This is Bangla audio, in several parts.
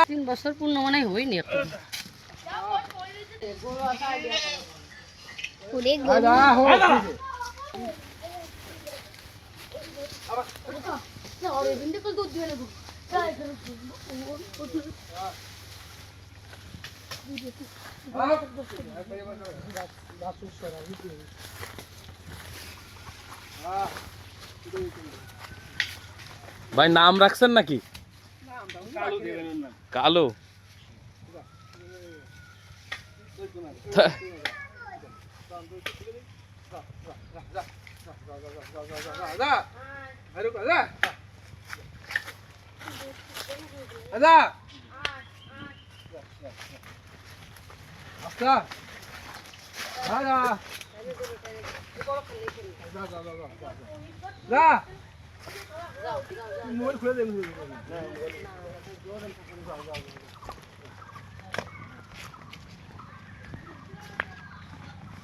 তিন বছর পূর্ণ মানে হয়নি এখন। ভাই নাম রাখছেন নাকি? কালো।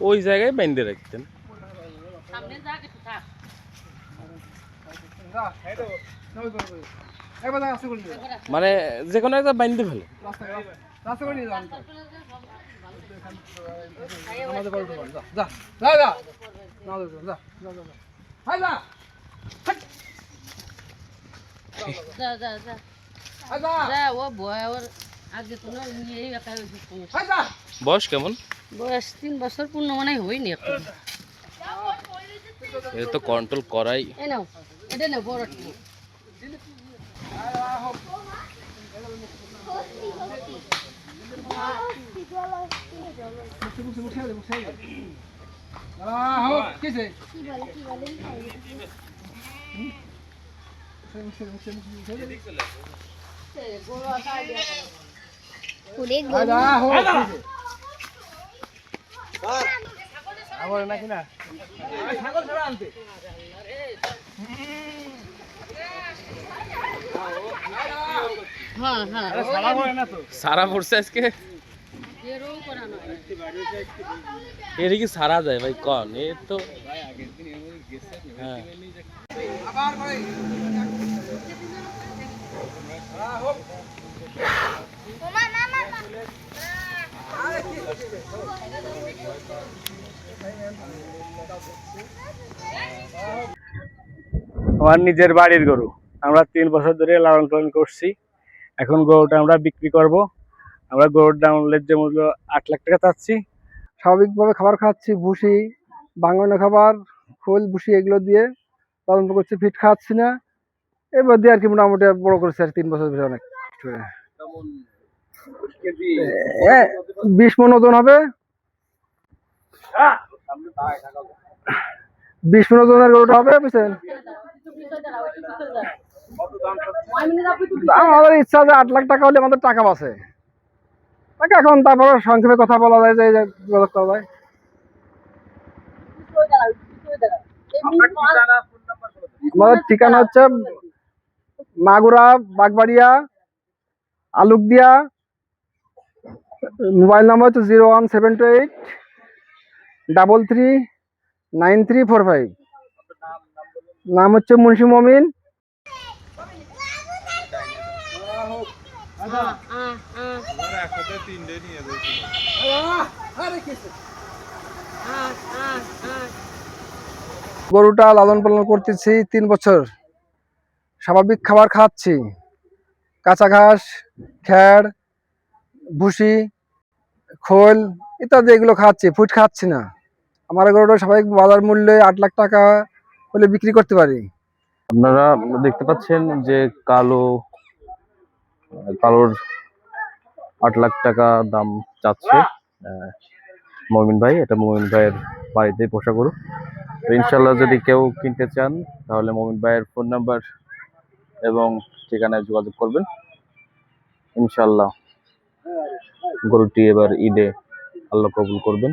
ওই জায়গায় বেঁধে রাখতেন। মানে যে কোনো একটা বেঁধে ফেলে। বয়স কেমন? বয়স 3 বছর পূর্ণ মানে হয়নি এখন। এ তো কন্ট্রোল করাই। এটা নাও বড়। সারা পড়ছে আজকে। এর কি সারা যায় ভাই কন? এ তো হ্যাঁ আমার নিজের বাড়ির গরু, আমরা 3 বছর ধরে লালন পালন করছি। এখন গরুটা আমরা বিক্রি করব। আমরা গরুর দাম ন্যায্য মূল্য 8 লাখ টাকা চাচ্ছি। স্বাভাবিকভাবে খাবার খাওয়াচ্ছি, ভুসি, বাঙানো খাবার, খোল, ভুসি এগুলো দিয়ে পালন করছি। ফিট খাওয়াচ্ছি না, এবার দিয়ে আর কি মোটামুটি বড় করেছি আর 3 বছর ধরে। অনেক 20 মন ওজন হবে। 20 মন ওজনের গরুটা হবে, বুঝছেন? আমাদের ইচ্ছা যে 8 লাখ টাকা হলে আমাদের টাকা বাঁচে। টাকা এখন তারপর সংক্ষেপে কথা বলা যায় যে যোগাযোগ করা যায়। আমাদের ঠিকানা হচ্ছে মাগুরা, বাগবাড়িয়া, আলুকদিয়া। মোবাইল নাম্বার হচ্ছে 01728339345। নাম হচ্ছে মুন্সি মমিন। গরুটা লালন পালন করতেছি 3 বছর। স্বাভাবিক খাবার খাওয়াচ্ছি, কাঁচা ঘাস, খ্যাড়, ভুসি, খোল ইত্যাদি এগুলো খাওয়াচ্ছি, ফুড খাওয়াচ্ছি না। আমার গরুটা স্বাভাবিক বাজার মূল্যে 8 লাখ টাকা হলে বিক্রি করতে পারি। আপনারা দেখতে পাচ্ছেন যে কালোর 8 লাখ টাকা দাম চাচ্ছে মমিন ভাই। এটা মমিন ভাইয়ের বাড়িতে পোষা গরু। তো ইনশাল্লাহ যদি কেউ কিনতে চান তাহলে মমিন ভাইয়ের ফোন নাম্বার এবং ঠিকানায় যোগাযোগ করবেন। ইনশাল্লাহ গরুটি এবার ঈদে আল্লাহ কবুল করবেন।